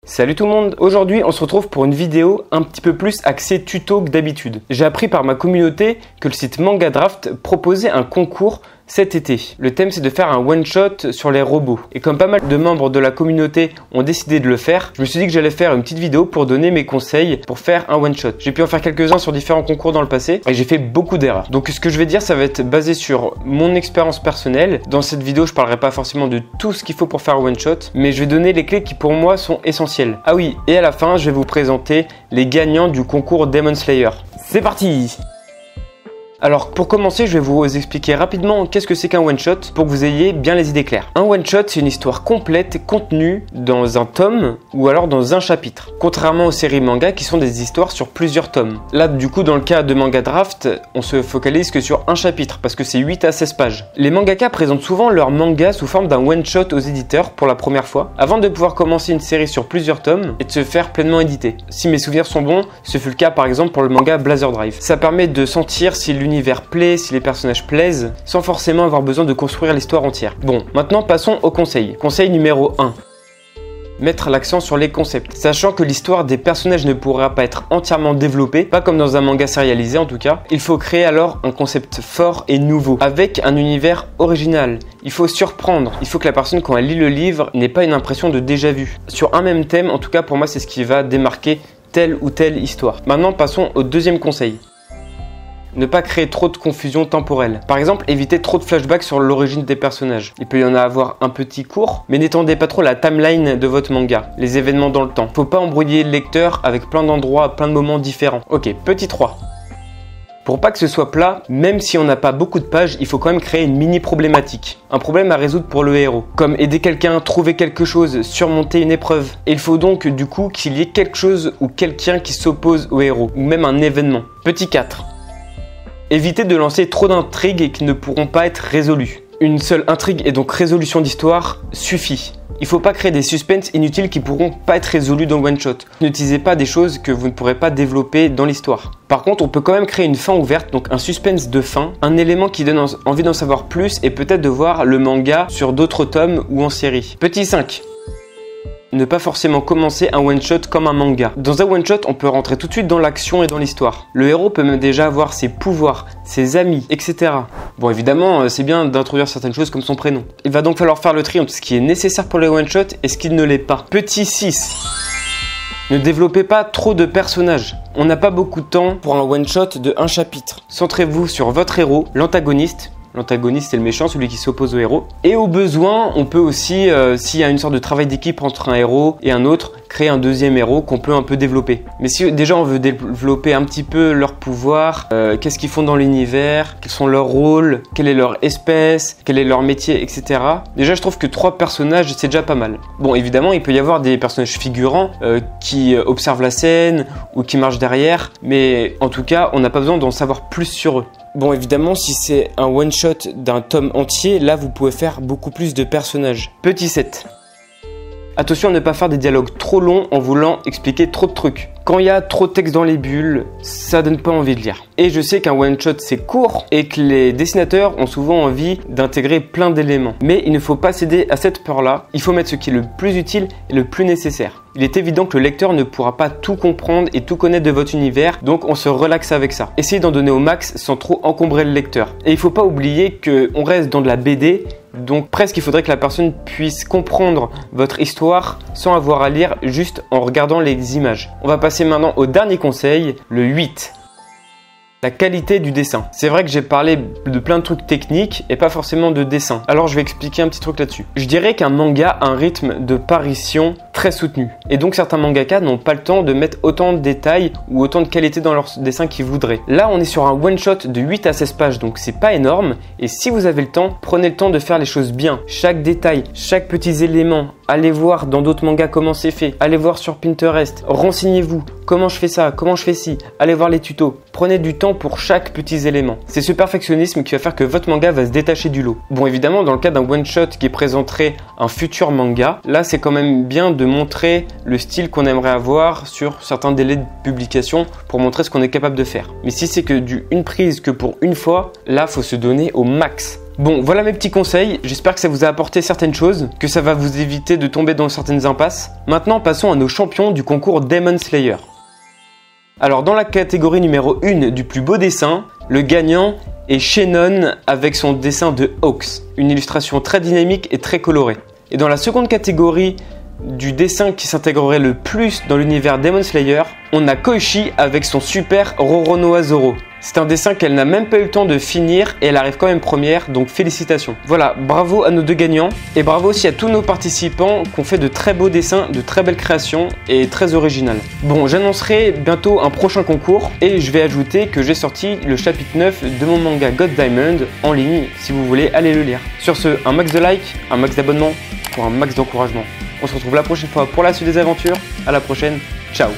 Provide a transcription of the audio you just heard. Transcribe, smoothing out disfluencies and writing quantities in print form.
Salut tout le monde, aujourd'hui on se retrouve pour une vidéo un petit peu plus axée tuto que d'habitude. J'ai appris par ma communauté que le site Mangadraft proposait un concours cet été. Le thème c'est de faire un one-shot sur les robots. Et comme pas mal de membres de la communauté ont décidé de le faire, je me suis dit que j'allais faire une petite vidéo pour donner mes conseils pour faire un one-shot. J'ai pu en faire quelques-uns sur différents concours dans le passé et j'ai fait beaucoup d'erreurs. Donc ce que je vais dire ça va être basé sur mon expérience personnelle. Dans cette vidéo je parlerai pas forcément de tout ce qu'il faut pour faire un one-shot, mais je vais donner les clés qui pour moi sont essentielles. Ah oui, et à la fin je vais vous présenter les gagnants du concours Demon Slayer. C'est parti! Alors pour commencer, je vais vous expliquer rapidement qu'est-ce que c'est qu'un one-shot pour que vous ayez bien les idées claires. Un one-shot, c'est une histoire complète contenue dans un tome ou alors dans un chapitre. Contrairement aux séries manga qui sont des histoires sur plusieurs tomes. Là, du coup, dans le cas de Mangadraft, on se focalise que sur un chapitre parce que c'est 8 à 16 pages. Les mangaka présentent souvent leur manga sous forme d'un one-shot aux éditeurs pour la première fois avant de pouvoir commencer une série sur plusieurs tomes et de se faire pleinement éditer. Si mes souvenirs sont bons, ce fut le cas par exemple pour le manga Blazer Drive. Ça permet de sentir si l'univers plaît, si les personnages plaisent, sans forcément avoir besoin de construire l'histoire entière. Bon, maintenant passons au conseil. Conseil numéro 1. Mettre l'accent sur les concepts. Sachant que l'histoire des personnages ne pourra pas être entièrement développée, pas comme dans un manga sérialisé en tout cas, il faut créer alors un concept fort et nouveau, avec un univers original. Il faut surprendre, il faut que la personne quand elle lit le livre n'ait pas une impression de déjà vu. Sur un même thème, en tout cas pour moi c'est ce qui va démarquer telle ou telle histoire. Maintenant passons au deuxième conseil. Ne pas créer trop de confusion temporelle. Par exemple, évitez trop de flashbacks sur l'origine des personnages. Il peut y en avoir un petit court, mais n'étendez pas trop la timeline de votre manga, les événements dans le temps. Faut pas embrouiller le lecteur avec plein d'endroits, plein de moments différents. Ok, petit 3. Pour pas que ce soit plat, même si on n'a pas beaucoup de pages, il faut quand même créer une mini problématique. Un problème à résoudre pour le héros. Comme aider quelqu'un, trouver quelque chose, surmonter une épreuve. Et il faut donc du coup qu'il y ait quelque chose ou quelqu'un qui s'oppose au héros, ou même un événement. Petit 4. Évitez de lancer trop d'intrigues qui ne pourront pas être résolues. Une seule intrigue et donc résolution d'histoire suffit. Il ne faut pas créer des suspens inutiles qui pourront pas être résolus dans le one-shot. N'utilisez pas des choses que vous ne pourrez pas développer dans l'histoire. Par contre, on peut quand même créer une fin ouverte, donc un suspense de fin, un élément qui donne envie d'en savoir plus et peut-être de voir le manga sur d'autres tomes ou en série. Petit 5. Ne pas forcément commencer un one-shot comme un manga. Dans un one-shot, on peut rentrer tout de suite dans l'action et dans l'histoire. Le héros peut même déjà avoir ses pouvoirs, ses amis, etc. Bon, évidemment, c'est bien d'introduire certaines choses comme son prénom. Il va donc falloir faire le tri entre ce qui est nécessaire pour les one-shot et ce qui ne l'est pas. Petit 6. Ne développez pas trop de personnages. On n'a pas beaucoup de temps pour un one-shot de un chapitre. Centrez-vous sur votre héros, l'antagoniste. L'antagoniste c'est le méchant, celui qui s'oppose au héros. Et au besoin, on peut aussi, s'il y a une sorte de travail d'équipe entre un héros et un autre, créer un deuxième héros qu'on peut un peu développer. Mais si déjà on veut développer un petit peu leurs pouvoirs, qu'est-ce qu'ils font dans l'univers, quels sont leurs rôles, quelle est leur espèce, quel est leur métier, etc. Déjà je trouve que 3 personnages c'est déjà pas mal. Bon évidemment il peut y avoir des personnages figurants qui observent la scène ou qui marchent derrière, mais en tout cas on n'a pas besoin d'en savoir plus sur eux. Bon évidemment si c'est un one-shot d'un tome entier, là vous pouvez faire beaucoup plus de personnages. Petit 7. Attention à ne pas faire des dialogues trop longs en voulant expliquer trop de trucs. Quand il y a trop de texte dans les bulles, ça donne pas envie de lire. Et je sais qu'un one-shot c'est court et que les dessinateurs ont souvent envie d'intégrer plein d'éléments. Mais il ne faut pas céder à cette peur-là, il faut mettre ce qui est le plus utile et le plus nécessaire. Il est évident que le lecteur ne pourra pas tout comprendre et tout connaître de votre univers, donc on se relaxe avec ça. Essayez d'en donner au max sans trop encombrer le lecteur. Et il ne faut pas oublier qu'on reste dans de la BD, donc presque il faudrait que la personne puisse comprendre votre histoire sans avoir à lire juste en regardant les images. On va passer maintenant au dernier conseil, le 8. La qualité du dessin. C'est vrai que j'ai parlé de plein de trucs techniques et pas forcément de dessin. Alors je vais expliquer un petit truc là-dessus. Je dirais qu'un manga a un rythme de parution très soutenu. Et donc certains mangaka n'ont pas le temps de mettre autant de détails ou autant de qualité dans leur dessin qu'ils voudraient. Là on est sur un one-shot de 8 à 16 pages donc c'est pas énorme. Et si vous avez le temps, prenez le temps de faire les choses bien. Chaque détail, chaque petit élément. Allez voir dans d'autres mangas comment c'est fait. Allez voir sur Pinterest. Renseignez-vous. Comment je fais ça? Comment je fais ci? Allez voir les tutos. Prenez du temps pour chaque petit élément. C'est ce perfectionnisme qui va faire que votre manga va se détacher du lot. Bon évidemment dans le cas d'un one-shot qui présenterait un futur manga, là c'est quand même bien de montrer le style qu'on aimerait avoir sur certains délais de publication pour montrer ce qu'on est capable de faire. Mais si c'est que une prise que pour une fois, là faut se donner au max. Bon, voilà mes petits conseils, j'espère que ça vous a apporté certaines choses, que ça va vous éviter de tomber dans certaines impasses. Maintenant, passons à nos champions du concours Demon Slayer. Alors dans la catégorie numéro 1 du plus beau dessin, le gagnant est Shannon avec son dessin de Hawks, une illustration très dynamique et très colorée. Et dans la seconde catégorie du dessin qui s'intégrerait le plus dans l'univers Demon Slayer, on a Koichi avec son super Roronoa Zoro. C'est un dessin qu'elle n'a même pas eu le temps de finir et elle arrive quand même première, donc félicitations. Voilà, bravo à nos deux gagnants et bravo aussi à tous nos participants qui ont fait de très beaux dessins, de très belles créations et très originales. Bon, j'annoncerai bientôt un prochain concours et je vais ajouter que j'ai sorti le chapitre 9 de mon manga God Diamond en ligne si vous voulez aller le lire. Sur ce, un max de likes, un max d'abonnements pour un max d'encouragement. On se retrouve la prochaine fois pour la suite des aventures. À la prochaine, ciao.